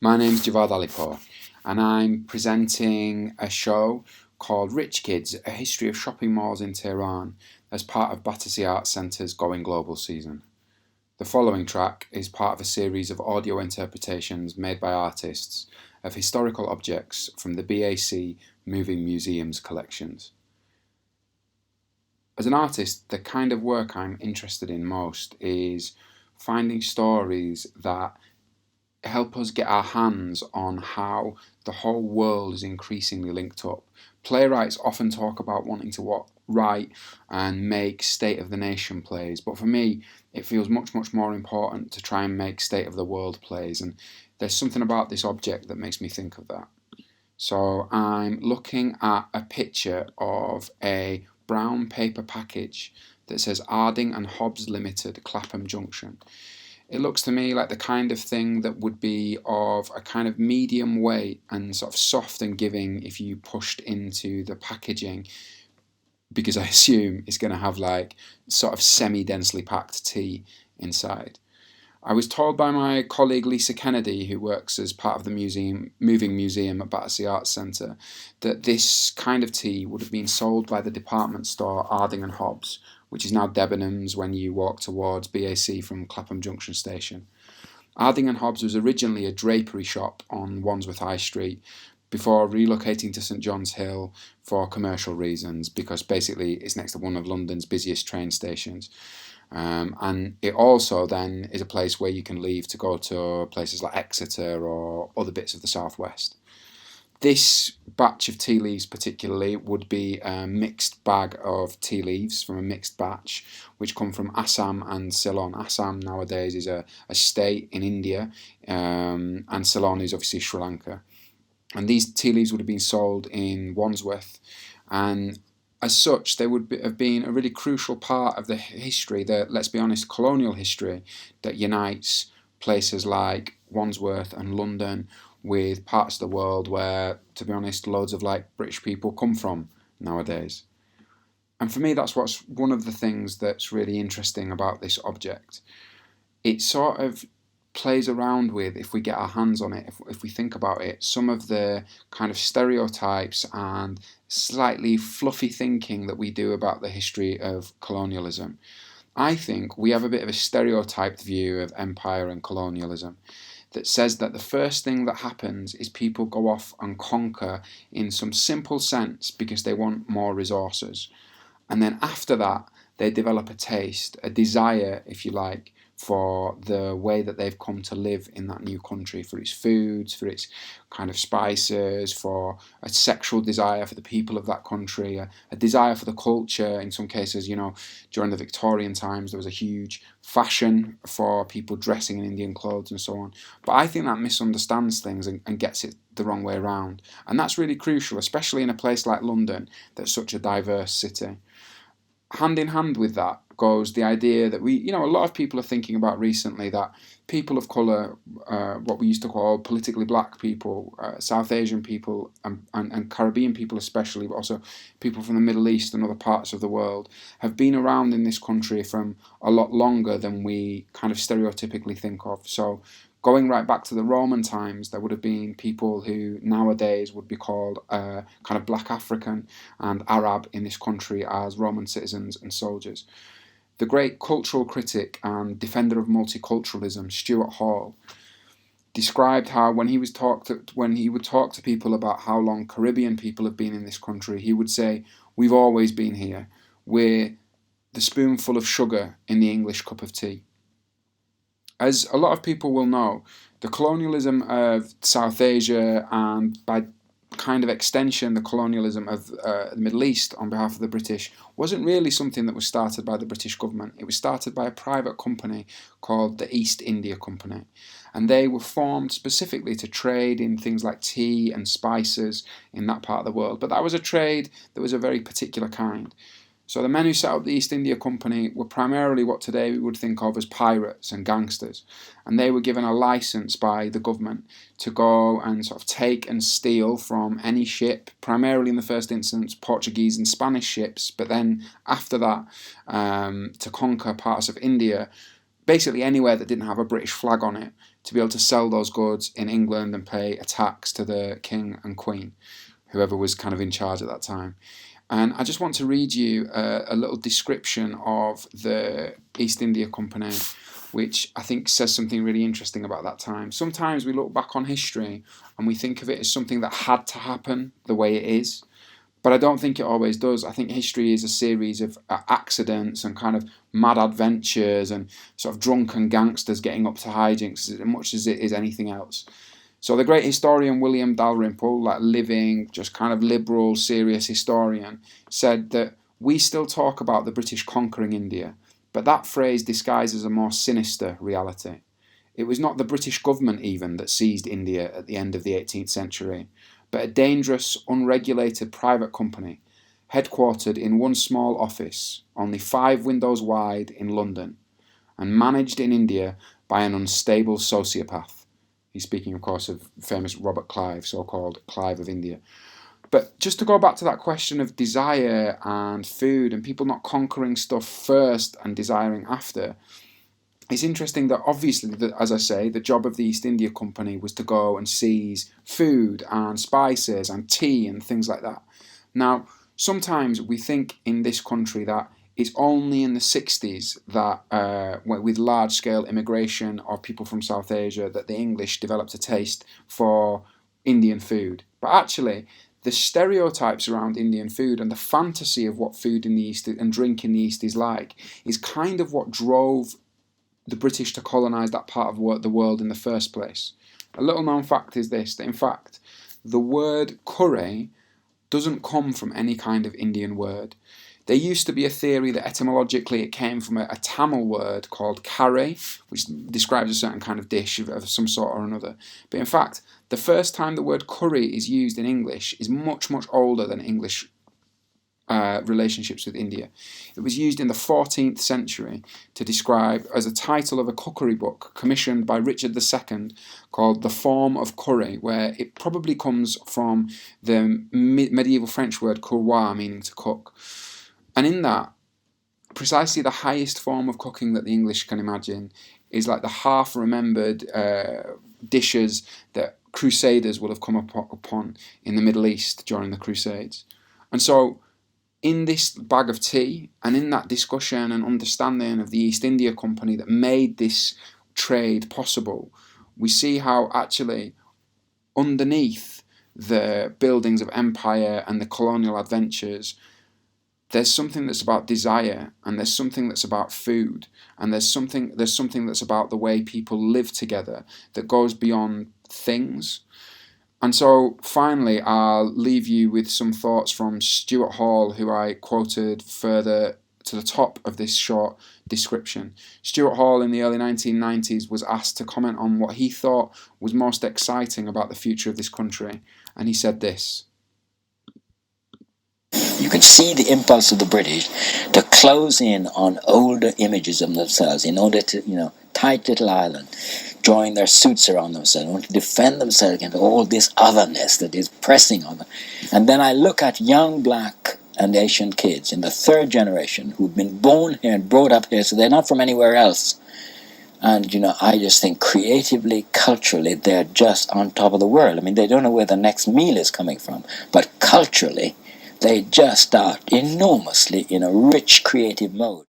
My name's Javad Alipoor, and I'm presenting a show called Rich Kids, A History of Shopping Malls in Tehran, as part of Battersea Art Centre's Going Global season. The following track is part of a series of audio interpretations made by artists of historical objects from the BAC Moving Museums collections. As an artist, the kind of work I'm interested in most is finding stories that help us get our hands on how the whole world is increasingly linked up. Playwrights often talk about wanting to write and make state of the nation plays, but for me it feels much more important to try and make state of the world plays, and there's something about this object that makes me think of that. So I'm looking at a picture of a brown paper package that says Arding and Hobbs Limited, Clapham Junction. It looks to me like the kind of thing that would be of a kind of medium weight and sort of soft and giving if you pushed into the packaging, because I assume it's going to have like sort of semi-densely packed tea inside. I was told by my colleague Lisa Kennedy, who works as part of the moving museum at Battersea Art Centre, that this kind of tea would have been sold by the department store Arding and Hobbs, which is now Debenhams when you walk towards BAC from Clapham Junction Station. Arding and Hobbs was originally a drapery shop on Wandsworth High Street before relocating to St John's Hill for commercial reasons, because basically it's next to one of London's busiest train stations. And it also then is a place where you can leave to go to places like Exeter or other bits of the southwest. This batch of tea leaves particularly would be a mixed bag of tea leaves from a mixed batch, which come from Assam and Ceylon. Assam nowadays is a state in India, and Ceylon is obviously Sri Lanka. And these tea leaves would have been sold in Wandsworth, and as such, they would have been a really crucial part of the history, the, let's be honest, colonial history that unites places like Wandsworth and London with parts of the world where, to be honest, loads of like British people come from nowadays. And for me, that's what's one of the things that's really interesting about this object. It sort of plays around with, if we get our hands on it, if we think about it, some of the kind of stereotypes and slightly fluffy thinking that we do about the history of colonialism. I think we have a bit of a stereotyped view of empire and colonialism that says that the first thing that happens is people go off and conquer in some simple sense because they want more resources. And then after that, they develop a taste, a desire, if you like, for the way that they've come to live in that new country, for its foods, for its kind of spices, for a sexual desire for the people of that country, a desire for the culture. In some cases, during the Victorian times, there was a huge fashion for people dressing in Indian clothes and so on. But I think that misunderstands things and gets it the wrong way around. And that's really crucial, especially in a place like London, that's such a diverse city. Hand in hand with that goes the idea that a lot of people are thinking about recently that people of colour, what we used to call politically black people, South Asian people and Caribbean people especially, but also people from the Middle East and other parts of the world, have been around in this country from a lot longer than we kind of stereotypically think of. So going right back to the Roman times, there would have been people who nowadays would be called kind of black African and Arab in this country as Roman citizens and soldiers. The great cultural critic and defender of multiculturalism, Stuart Hall, described how when he would talk to people about how long Caribbean people have been in this country, he would say, "We've always been here. We're the spoonful of sugar in the English cup of tea." As a lot of people will know, the colonialism of South Asia, and by kind of extension the colonialism of the Middle East on behalf of the British, wasn't really something that was started by the British government. It was started by a private company called the East India Company, and they were formed specifically to trade in things like tea and spices in that part of the world. But that was a trade that was a very particular kind. So the men who set up the East India Company were primarily what today we would think of as pirates and gangsters, and they were given a license by the government to go and sort of take and steal from any ship, primarily in the first instance Portuguese and Spanish ships, but then after that to conquer parts of India, basically anywhere that didn't have a British flag on it, to be able to sell those goods in England and pay a tax to the king and queen, whoever was kind of in charge at that time. And I just want to read you a little description of the East India Company, which I think says something really interesting about that time. Sometimes we look back on history and we think of it as something that had to happen the way it is. But I don't think it always does. I think history is a series of accidents and kind of mad adventures and sort of drunken gangsters getting up to hijinks as much as it is anything else. So the great historian William Dalrymple, like living, just kind of liberal, serious historian, said that we still talk about the British conquering India, but that phrase disguises a more sinister reality. It was not the British government even that seized India at the end of the 18th century, but a dangerous, unregulated private company, headquartered in one small office, only 5 windows wide in London, and managed in India by an unstable sociopath. He's speaking, of course, of famous Robert Clive, so-called Clive of India. But just to go back to that question of desire and food and people not conquering stuff first and desiring after, it's interesting that obviously, as I say, the job of the East India Company was to go and seize food and spices and tea and things like that. Now, sometimes we think in this country that it's only in the 60s that, with large-scale immigration of people from South Asia, that the English developed a taste for Indian food. But actually, the stereotypes around Indian food and the fantasy of what food in the East and drink in the East is like is kind of what drove the British to colonise that part of the world in the first place. A little known fact is this, that in fact, the word curry doesn't come from any kind of Indian word. There used to be a theory that etymologically it came from a Tamil word called curry, which describes a certain kind of dish of some sort or another. But in fact, the first time the word curry is used in English is much, much older than English relationships with India. It was used in the 14th century to describe as a title of a cookery book commissioned by Richard II called The Form of Curry, where it probably comes from the medieval French word courroie, meaning to cook. And in that, precisely the highest form of cooking that the English can imagine is like the half-remembered dishes that crusaders will have come upon in the Middle East during the Crusades. And so in this bag of tea and in that discussion and understanding of the East India Company that made this trade possible, we see how actually underneath the buildings of empire and the colonial adventures, there's something that's about desire, and there's something that's about food, and there's something that's about the way people live together that goes beyond things. And so, finally, I'll leave you with some thoughts from Stuart Hall, who I quoted further to the top of this short description. Stuart Hall, in the early 1990s, was asked to comment on what he thought was most exciting about the future of this country, and he said this. You could see the impulse of the British to close in on older images of themselves in order to, tight little island, drawing their suits around themselves, want to defend themselves against all this otherness that is pressing on them. And then I look at young black and Asian kids in the 3rd generation who've been born here and brought up here, so they're not from anywhere else. And, I just think creatively, culturally, they're just on top of the world. I mean, they don't know where the next meal is coming from, but culturally, they just are enormously in a rich creative mode.